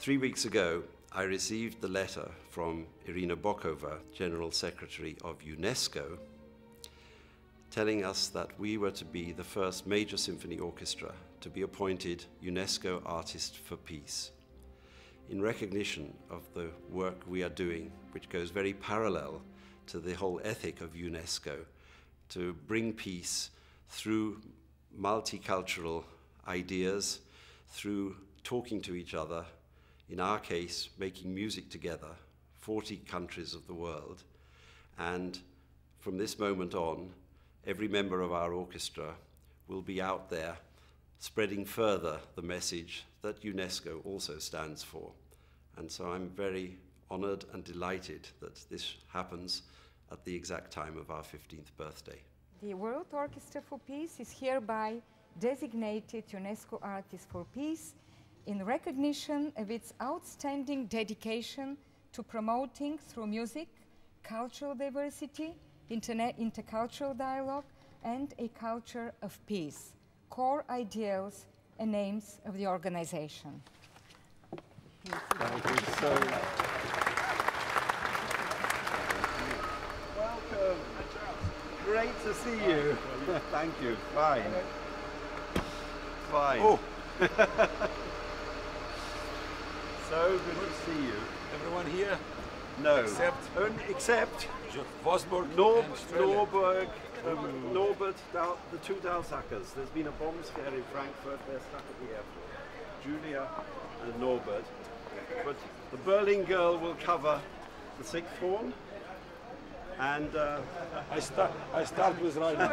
3 weeks ago, I received the letter from Irina Bokova, General Secretary of UNESCO, telling us that we were to be the first major symphony orchestra to be appointed UNESCO Artist for Peace, in recognition of the work we are doing, which goes very parallel to the whole ethic of UNESCO, to bring peace through multicultural ideas, through talking to each other, in our case, making music together, 40 countries of the world. And from this moment on, every member of our orchestra will be out there spreading further the message that UNESCO also stands for. And so I'm very honored and delighted that this happens at the exact time of our 15th birthday. The World Orchestra for Peace is hereby designated UNESCO Artist for Peace in recognition of its outstanding dedication to promoting through music, cultural diversity, intercultural dialogue, and a culture of peace, core ideals and aims of the organization. Thank you so much. Welcome. Great to see you. Thank you. Fine. Fine. Oh. So good to see you. Everyone here? No. Except Norbert, the two Dalsackers. There's been a bomb scare in Frankfurt. They're stuck at the airport. Julia and Norbert. But the Berlin girl will cover the sixth horn. And I start with Rainer.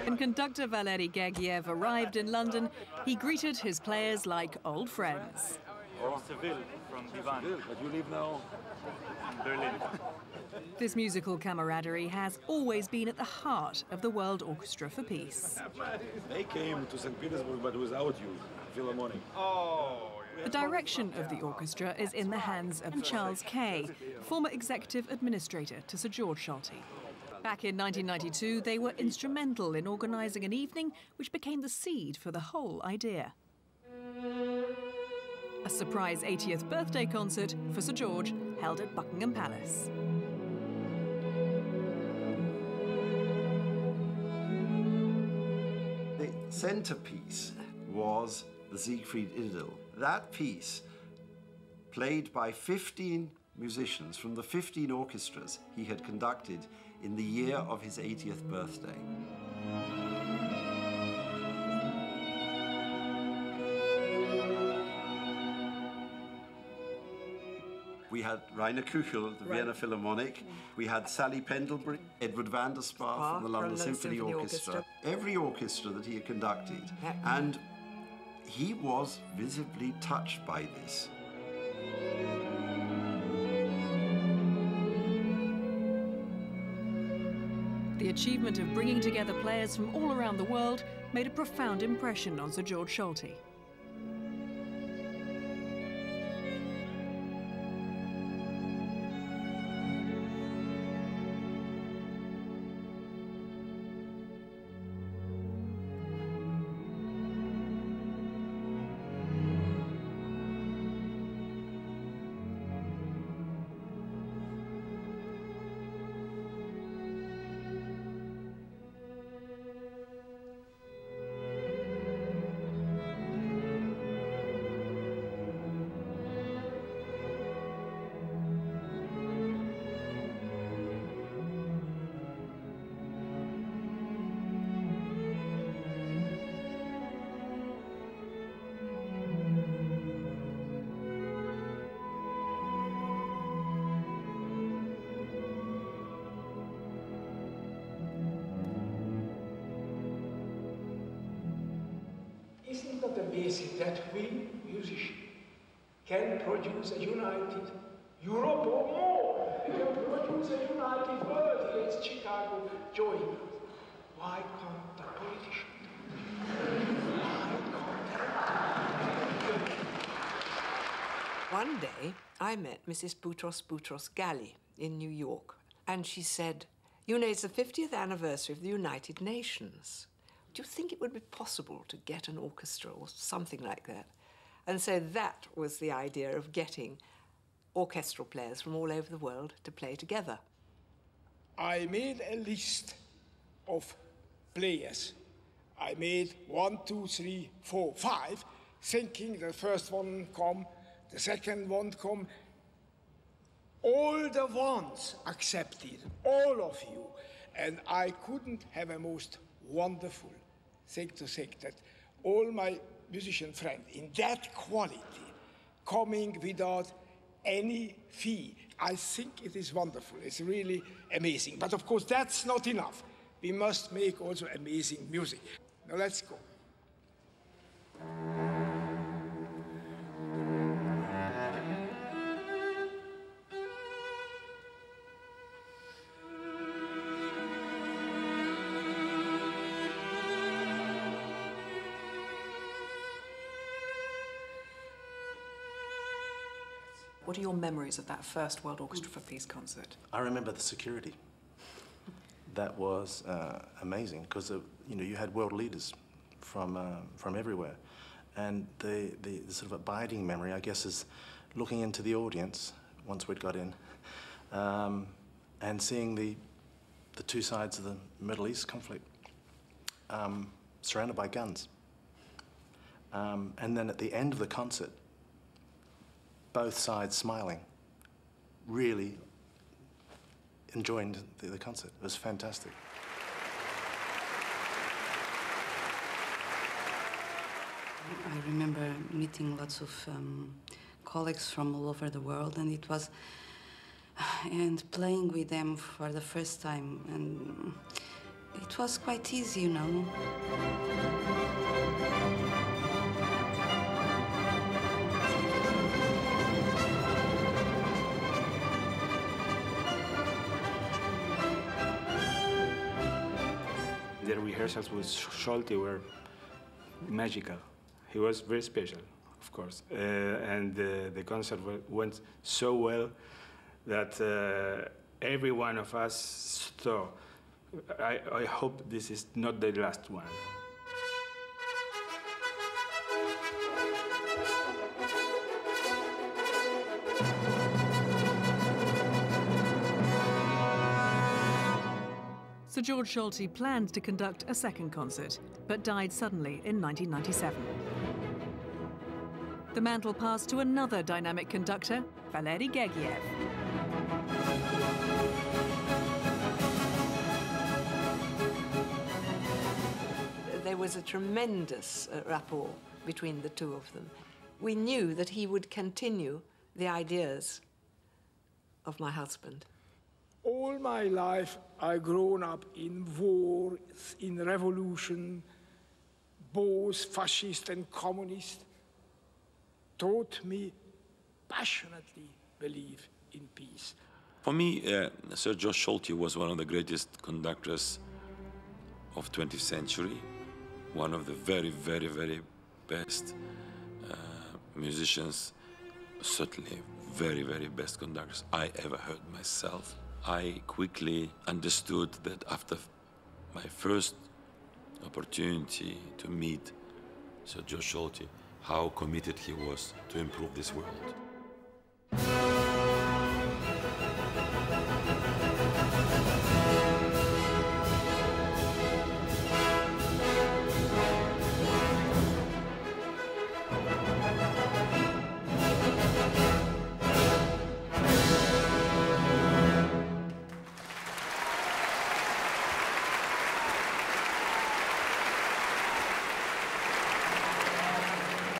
When conductor Valery Gergiev arrived in London, he greeted his players like old friends. From Seville, from Divan. But you live now in Berlin. This musical camaraderie has always been at the heart of the World Orchestra for Peace. They came to St. Petersburg, but without you, Philharmonic. The direction of the orchestra is in the hands of Charles Kay, former executive administrator to Sir George Solti. Back in 1992, they were instrumental in organising an evening which became the seed for the whole idea. A surprise 80th birthday concert for Sir George held at Buckingham Palace. the centerpiece was the Siegfried Idyll. That piece, played by 15 musicians from the 15 orchestras he had conducted in the year of his 80th birthday. We had Rainer Küchel, the Vienna Philharmonic. We had Sally Pendlebury, Edward van der Spa from the London Symphony Orchestra. Every orchestra that he had conducted. And he was visibly touched by this. The achievement of bringing together players from all around the world made a profound impression on Sir George Solti. Isn't that the basic that we, musicians, can produce a united Europe or more? We can produce a united world against Chicago joy. Why can't the politicians? One day, I met Mrs. Boutros Ghali in New York, and she said, "You know, it's the 50th anniversary of the United Nations. Do you think it would be possible to get an orchestra or something like that?" And so that was the idea of getting orchestral players from all over the world to play together. I made a list of players. I made 1, 2, 3, 4, 5, thinking the first one come, the second one come. All the ones accepted, all of you. And I couldn't have a most wonderful thing to think that all my musician friends in that quality coming without any fee. I think it is wonderful. It's really amazing. But of course, that's not enough. We must make also amazing music. Now let's go. What are your memories of that first World Orchestra for Peace concert? I remember the security. That was amazing because you know, you had world leaders from everywhere, and the sort of abiding memory, I guess, is looking into the audience once we'd got in, and seeing the two sides of the Middle East conflict surrounded by guns, and then at the end of the concert, both sides smiling, really enjoying the concert. It was fantastic. I remember meeting lots of colleagues from all over the world, and it was, and playing with them for the first time, and it was quite easy, you know. The rehearsals with Scholti were magical. He was very special, of course. And the concert went so well that every one of us thought, I hope this is not the last one. Sir George Scholti planned to conduct a second concert, but died suddenly in 1997. The mantle passed to another dynamic conductor, Valery Gergiev. There was a tremendous rapport between the two of them. We knew that he would continue the ideas of my husband. All my life, I've grown up in war, in revolution. Both fascist and communist taught me passionately believe in peace. For me, Sir George Scholti was one of the greatest conductors of 20th century, one of the very, very, very best musicians, certainly very, very best conductors I ever heard myself. I quickly understood that after my first opportunity to meet Sir George Scholti, how committed he was to improve this world.